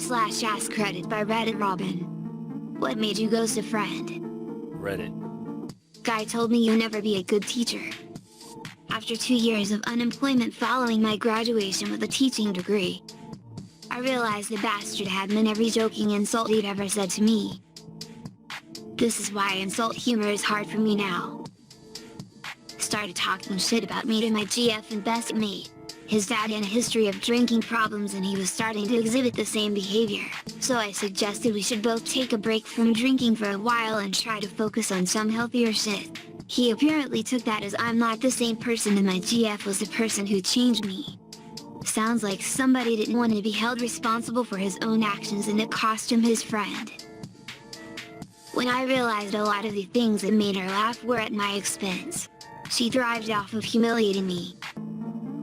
/AskReddit by Reddit Robin. What made you ghost a friend? Reddit. Guy told me you'll never be a good teacher. After 2 years of unemployment following my graduation with a teaching degree, I realized the bastard had meant every joking insult he'd ever said to me. This is why insult humor is hard for me now. Started talking shit about me to my GF and best mate. His dad had a history of drinking problems and he was starting to exhibit the same behavior, so I suggested we should both take a break from drinking for a while and try to focus on some healthier shit. He apparently took that as I'm not the same person and my GF was the person who changed me. Sounds like somebody didn't want to be held responsible for his own actions and it cost him his friend. When I realized a lot of the things that made her laugh were at my expense, she thrived off of humiliating me.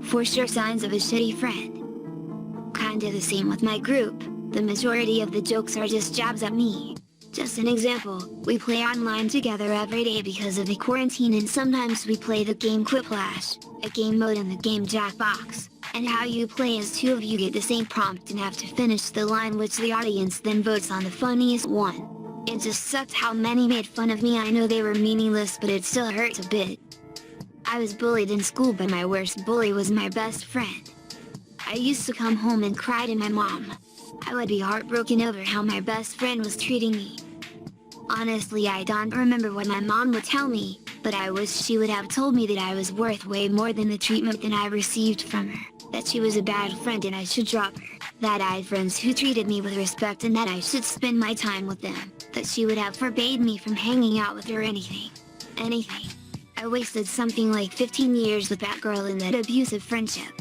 For sure signs of a shitty friend. Kinda the same with my group, the majority of the jokes are just jabs at me. Just an example, we play online together every day because of the quarantine and sometimes we play the game Quiplash, a game mode in the game Jackbox, and how you play as two of you get the same prompt and have to finish the line which the audience then votes on the funniest one. It just sucked how many made fun of me. I know they were meaningless but it still hurts a bit. I was bullied in school but my worst bully was my best friend. I used to come home and cry to my mom. I would be heartbroken over how my best friend was treating me. Honestly, I don't remember what my mom would tell me, but I wish she would have told me that I was worth way more than the treatment that I received from her, that she was a bad friend and I should drop her, that I had friends who treated me with respect and that I should spend my time with them, that she would have forbade me from hanging out with her or anything. I wasted something like 15 years with that girl in that abusive friendship.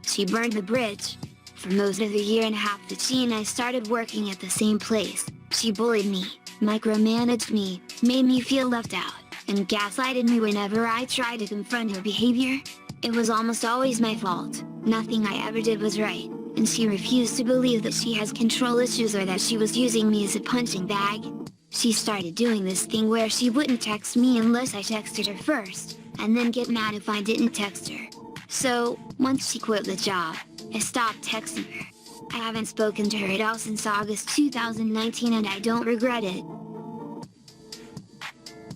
She burned the bridge. For most of the year and a half that she and I started working at the same place, she bullied me, micromanaged me, made me feel left out, and gaslighted me whenever I tried to confront her behavior. It was almost always my fault, nothing I ever did was right, and she refused to believe that she has control issues or that she was using me as a punching bag. She started doing this thing where she wouldn't text me unless I texted her first, and then get mad if I didn't text her. So, once she quit the job, I stopped texting her. I haven't spoken to her at all since August 2019 and I don't regret it.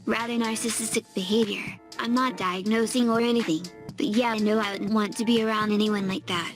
Rather narcissistic behavior. I'm not diagnosing or anything, but yeah, I know I wouldn't want to be around anyone like that.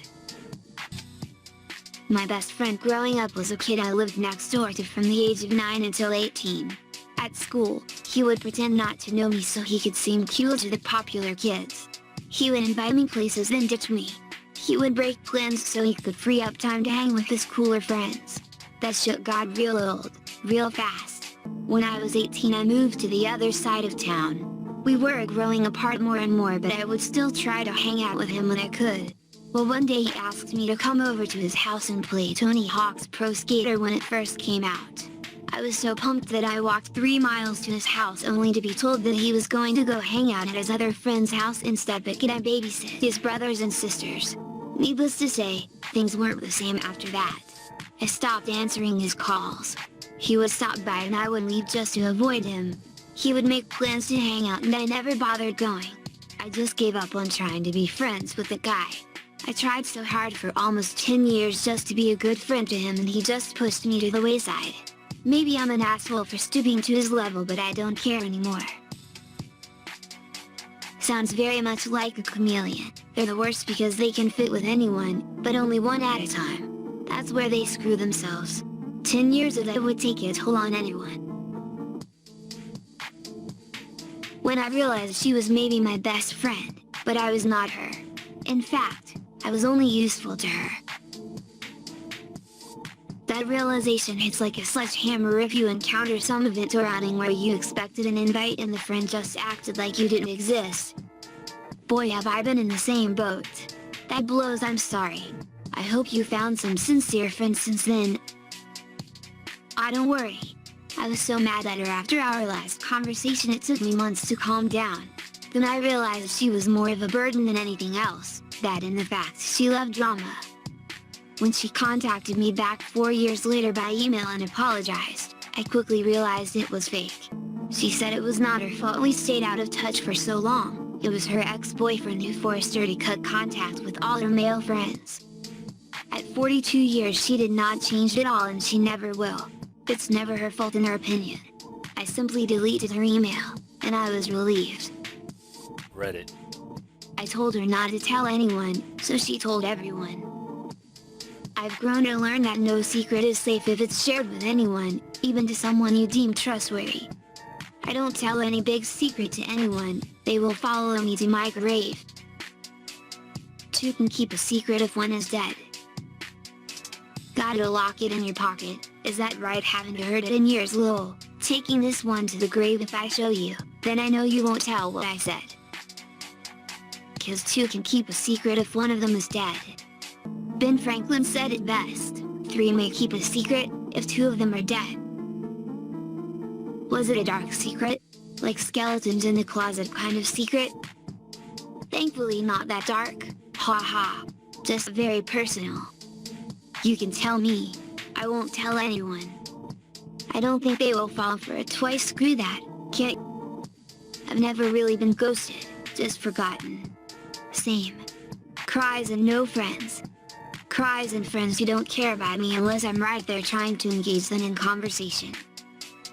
My best friend growing up was a kid I lived next door to from the age of 9 until 18. At school, he would pretend not to know me so he could seem cool to the popular kids. He would invite me places then ditch me. He would break plans so he could free up time to hang with his cooler friends. That shit got real old, real fast. When I was 18 I moved to the other side of town. We were growing apart more and more but I would still try to hang out with him when I could. Well, one day he asked me to come over to his house and play Tony Hawk's Pro Skater when it first came out. I was so pumped that I walked 3 miles to his house only to be told that he was going to go hang out at his other friend's house instead but could I babysit his brothers and sisters. Needless to say, things weren't the same after that. I stopped answering his calls. He would stop by and I would leave just to avoid him. He would make plans to hang out and I never bothered going. I just gave up on trying to be friends with the guy. I tried so hard for almost 10 years just to be a good friend to him and he just pushed me to the wayside. Maybe I'm an asshole for stooping to his level but I don't care anymore. Sounds very much like a chameleon. They're the worst because they can fit with anyone, but only one at a time. That's where they screw themselves. 10 years of that would take a toll on anyone. When I realized she was maybe my best friend, but I was not her. In fact, I was only useful to her. That realization hits like a sledgehammer if you encounter some event or outing where you expected an invite and the friend just acted like you didn't exist. Boy, have I been in the same boat. That blows. I'm sorry. I hope you found some sincere friends since then. Don't worry. I was so mad at her after our last conversation it took me months to calm down. Then I realized she was more of a burden than anything else, that and the fact she loved drama. When she contacted me back 4 years later by email and apologized, I quickly realized it was fake. She said it was not her fault we stayed out of touch for so long, it was her ex-boyfriend who forced her to cut contact with all her male friends. At 42 years she did not change at all and she never will. It's never her fault in her opinion. I simply deleted her email, and I was relieved. Reddit. I told her not to tell anyone, so she told everyone. I've grown to learn that no secret is safe if it's shared with anyone, even to someone you deem trustworthy. I don't tell any big secret to anyone, they will follow me to my grave. Two can keep a secret if one is dead. Gotta lock it in your pocket, is that right? Haven't heard it in years lol. Taking this one to the grave. If I show you, then I know you won't tell what I said. Cause two can keep a secret if one of them is dead. Ben Franklin said it best, three may keep a secret, if two of them are dead. Was it a dark secret? Like skeletons in the closet kind of secret? Thankfully not that dark, haha, just very personal. You can tell me, I won't tell anyone. I don't think they will fall for it twice, screw that, can't. I've never really been ghosted, just forgotten. Same. Cries and no friends. Cries and friends who don't care about me unless I'm right there trying to engage them in conversation.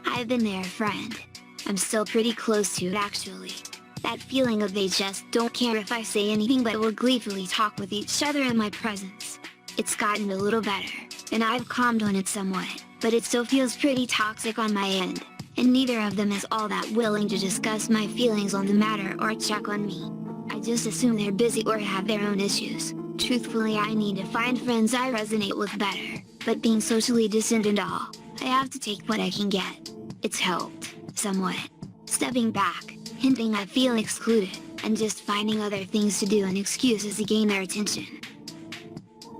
I've been their friend. I'm still pretty close to it actually. That feeling of they just don't care if I say anything but will gleefully talk with each other in my presence. It's gotten a little better, and I've calmed on it somewhat, but it still feels pretty toxic on my end, and neither of them is all that willing to discuss my feelings on the matter or check on me. I just assume they're busy or have their own issues. Truthfully, I need to find friends I resonate with better, but being socially distant and all, I have to take what I can get. It's helped, somewhat. Stepping back, hinting I feel excluded, and just finding other things to do and excuses to gain their attention.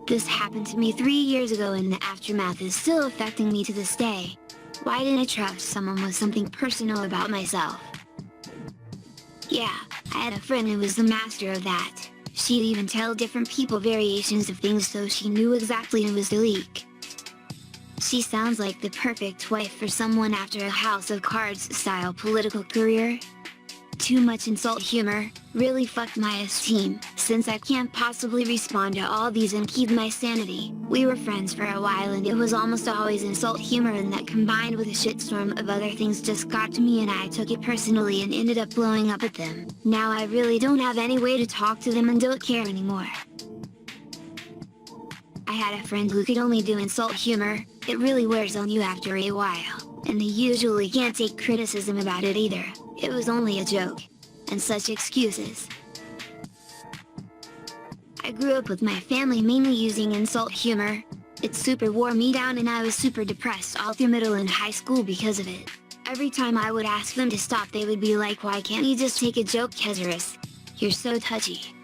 This happened to me 3 years ago and the aftermath is still affecting me to this day. Why didn't I trust someone with something personal about myself? Yeah, I had a friend who was the master of that. She'd even tell different people variations of things so she knew exactly who was the leak. She sounds like the perfect wife for someone after a House of Cards style political career. Too much insult humor, really fucked my esteem, since I can't possibly respond to all these and keep my sanity. We were friends for a while and it was almost always insult humor, and that combined with a shitstorm of other things just got to me and I took it personally and ended up blowing up at them. Now I really don't have any way to talk to them and don't care anymore. I had a friend who could only do insult humor. It really wears on you after a while, and they usually can't take criticism about it either. It was only a joke, and such excuses. I grew up with my family mainly using insult humor. It super wore me down and I was super depressed all through middle and high school because of it. Every time I would ask them to stop they would be like, why can't you just take a joke, Kezeris? You're so touchy.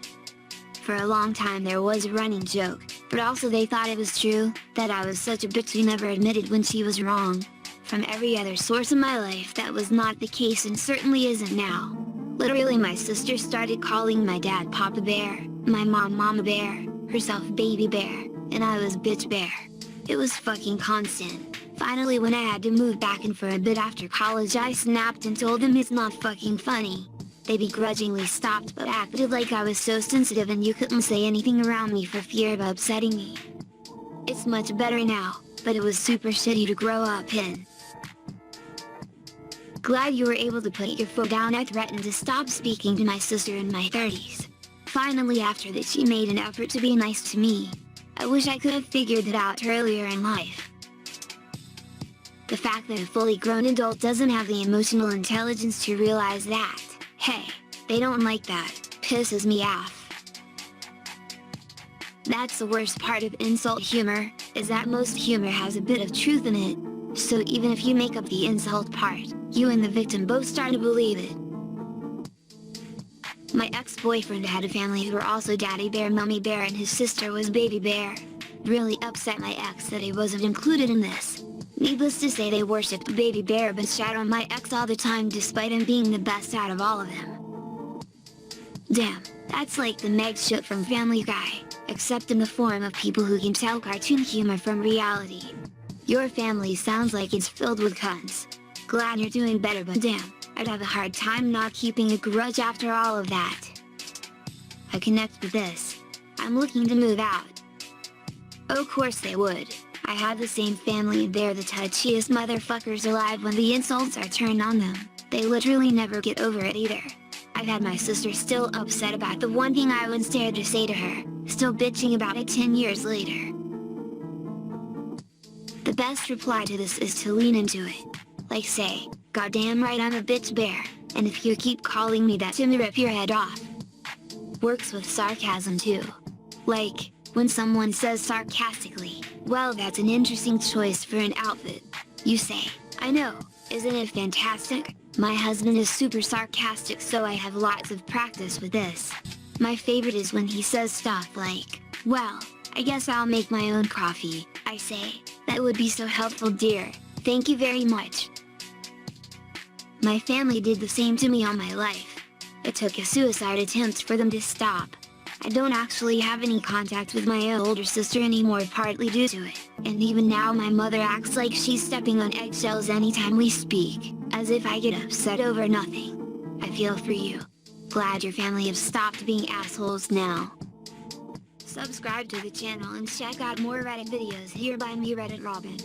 For a long time there was a running joke, but also they thought it was true, that I was such a bitch who never admitted when she was wrong. From every other source in my life that was not the case and certainly isn't now. Literally my sister started calling my dad Papa Bear, my mom Mama Bear, herself Baby Bear, and I was Bitch Bear. It was fucking constant. Finally when I had to move back in for a bit after college I snapped and told them it's not fucking funny. They begrudgingly stopped but acted like I was so sensitive and you couldn't say anything around me for fear of upsetting me. It's much better now, but it was super shitty to grow up in. Glad you were able to put your foot down. I threatened to stop speaking to my sister in my 30s. Finally after that she made an effort to be nice to me. I wish I could have figured it out earlier in life. The fact that a fully grown adult doesn't have the emotional intelligence to realize that, hey, they don't like that, pisses me off. That's the worst part of insult humor, is that most humor has a bit of truth in it. So even if you make up the insult part, you and the victim both start to believe it. My ex-boyfriend had a family who were also Daddy Bear, Mummy Bear, and his sister was Baby Bear. Really upset my ex that he wasn't included in this. Needless to say they worshipped Baby Bear but shat on my ex all the time despite him being the best out of all of them. Damn, that's like the Meg shit from Family Guy, except in the form of people who can tell cartoon humor from reality. Your family sounds like it's filled with cunts. Glad you're doing better, but damn, I'd have a hard time not keeping a grudge after all of that. I connect with this. I'm looking to move out. Of course they would. I had the same family and they're the touchiest motherfuckers alive when the insults are turned on them. They literally never get over it either. I've had my sister still upset about the one thing I once dared to say to her, still bitching about it 10 years later. The best reply to this is to lean into it. Like say, goddamn right I'm a bitch bear, and if you keep calling me that to me rip your head off. Works with sarcasm too. Like, when someone says sarcastically, well that's an interesting choice for an outfit. You say, I know, isn't it fantastic? My husband is super sarcastic so I have lots of practice with this. My favorite is when he says stuff like, well, I guess I'll make my own coffee. I say, that would be so helpful dear, thank you very much. My family did the same to me all my life. It took a suicide attempt for them to stop. I don't actually have any contact with my older sister anymore partly due to it, and even now my mother acts like she's stepping on eggshells anytime we speak, as if I get upset over nothing. I feel for you. Glad your family have stopped being assholes now. Subscribe to the channel and check out more Reddit videos here by me Reddit Robin.